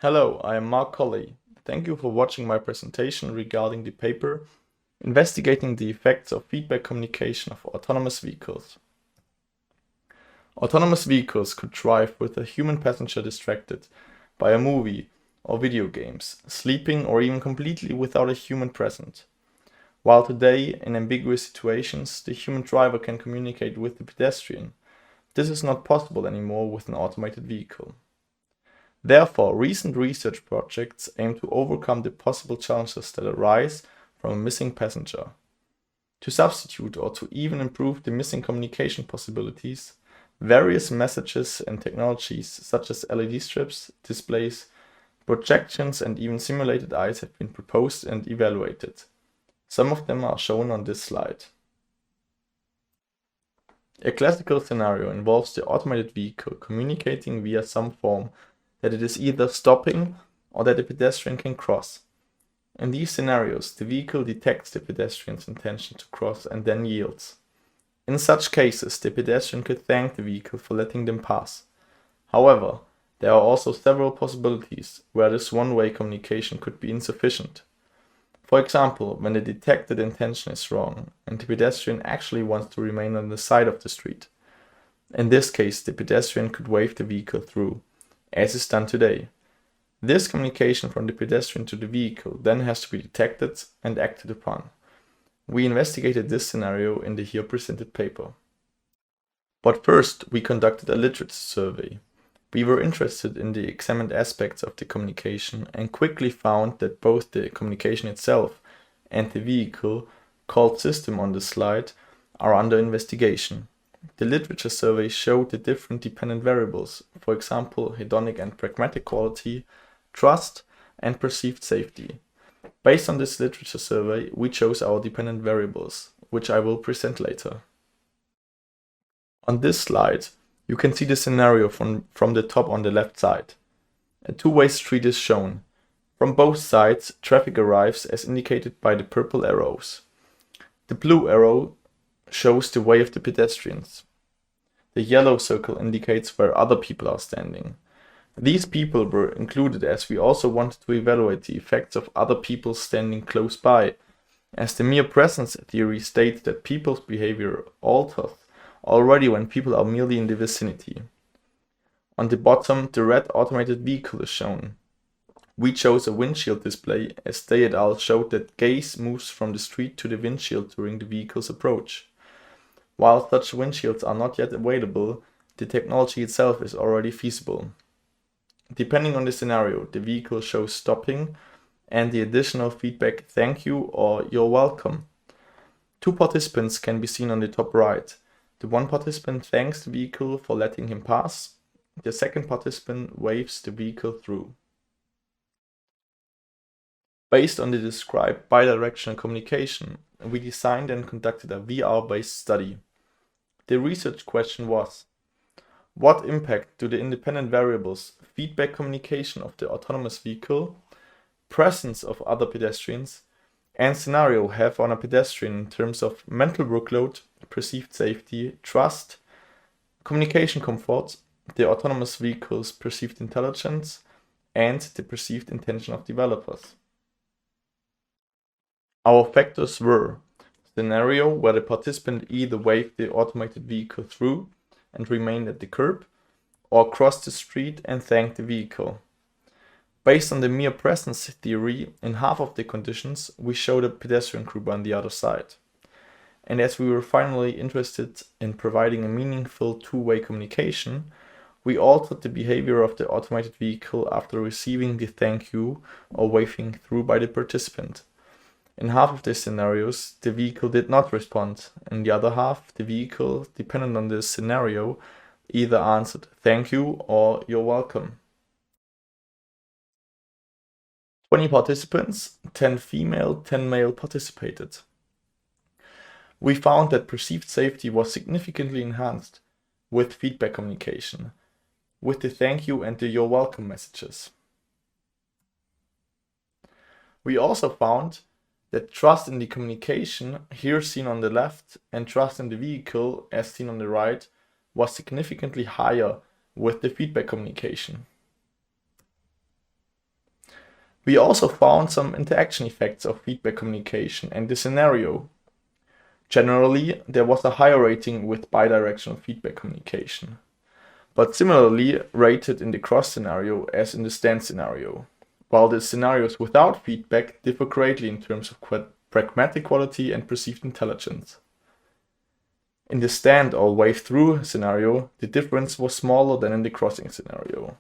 Hello, I am Colley. Thank you for watching my presentation regarding the paper Investigating the Effects of Feedback Communication of Autonomous Vehicles. Autonomous vehicles could drive with a human passenger distracted by a movie or video games, sleeping or even completely without a human present. While today, in ambiguous situations, the human driver can communicate with the pedestrian, this is not possible anymore with an automated vehicle. Therefore, recent research projects aim to overcome the possible challenges that arise from a missing passenger. To substitute or to even improve the missing communication possibilities, various messages and technologies such as LED strips, displays, projections and even simulated eyes have been proposed and evaluated. Some of them are shown on this slide. A classical scenario involves the automated vehicle communicating via some form that it is either stopping or that the pedestrian can cross. In these scenarios, the vehicle detects the pedestrian's intention to cross and then yields. In such cases, the pedestrian could thank the vehicle for letting them pass. However, there are also several possibilities where this one-way communication could be insufficient. For example, when the detected intention is wrong and the pedestrian actually wants to remain on the side of the street. In this case, the pedestrian could wave the vehicle through, as is done today. This communication from the pedestrian to the vehicle then has to be detected and acted upon. We investigated this scenario in the here presented paper. But first, we conducted a literature survey. We were interested in the examined aspects of the communication and quickly found that both the communication itself and the vehicle, called system on the slide, are under investigation. The literature survey showed the different dependent variables, for example, hedonic and pragmatic quality, trust, and perceived safety. Based on this literature survey, we chose our dependent variables, which I will present later. On this slide, you can see the scenario from the top on the left side. A two-way street is shown. From both sides, traffic arrives as indicated by the purple arrows. The blue arrow shows the way of the pedestrians. The yellow circle indicates where other people are standing. These people were included as we also wanted to evaluate the effects of other people standing close by, as the mere presence theory states that people's behavior alters already when people are merely in the vicinity. On the bottom, the red automated vehicle is shown. We chose a windshield display as they et al. Showed that gaze moves from the street to the windshield during the vehicle's approach. While such windshields are not yet available, the technology itself is already feasible. Depending on the scenario, the vehicle shows stopping and the additional feedback "thank you" or "you're welcome." Two participants can be seen on the top right. The one participant thanks the vehicle for letting him pass. The second participant waves the vehicle through. Based on the described bidirectional communication, we designed and conducted a VR-based study. The research question was: what impact do the independent variables, feedback communication of the autonomous vehicle, presence of other pedestrians, and scenario have on a pedestrian in terms of mental workload, perceived safety, trust, communication comfort, the autonomous vehicle's perceived intelligence, and the perceived intention of developers? Our factors were scenario where the participant either waved the automated vehicle through and remained at the curb, or crossed the street and thanked the vehicle. Based on the mere presence theory, in half of the conditions, we showed a pedestrian group on the other side. And as we were finally interested in providing a meaningful two-way communication, we altered the behavior of the automated vehicle after receiving the thank you or waving through by the participant. In half of the scenarios, the vehicle did not respond. In the other half, the vehicle, dependent on the scenario, either answered "thank you" or "you're welcome." 20 participants, 10 female, 10 male participated. We found that perceived safety was significantly enhanced with feedback communication, with the "thank you" and the "you're welcome" messages. We also found that trust in the communication, here seen on the left, and trust in the vehicle, as seen on the right, was significantly higher with the feedback communication. We also found some interaction effects of feedback communication in this scenario. Generally, there was a higher rating with bidirectional feedback communication, but similarly rated in the cross scenario as in the stand scenario, while the scenarios without feedback differ greatly in terms of pragmatic quality and perceived intelligence. In the stand or wave through scenario, the difference was smaller than in the crossing scenario.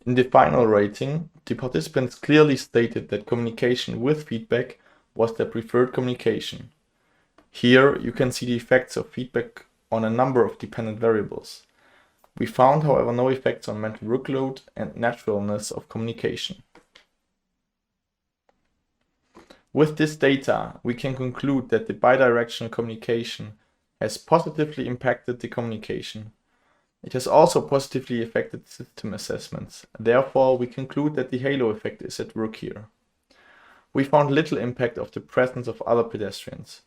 In the final rating, the participants clearly stated that communication with feedback was their preferred communication. Here you can see the effects of feedback on a number of dependent variables. We found, however, no effects on mental workload and naturalness of communication. With this data, we can conclude that the bidirectional communication has positively impacted the communication. It has also positively affected system assessments. Therefore, we conclude that the halo effect is at work here. We found little impact of the presence of other pedestrians.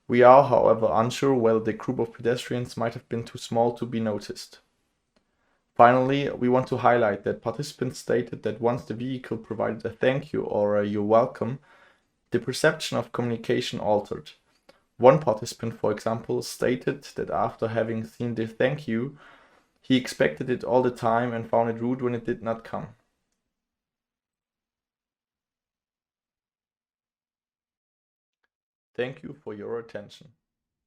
We are, however, unsure whether the group of pedestrians might have been too small to be noticed. Finally, we want to highlight that participants stated that once the vehicle provided a thank you or a you're welcome, the perception of communication altered. One participant, for example, stated that after having seen the thank you, he expected it all the time and found it rude when it did not come. Thank you for your attention.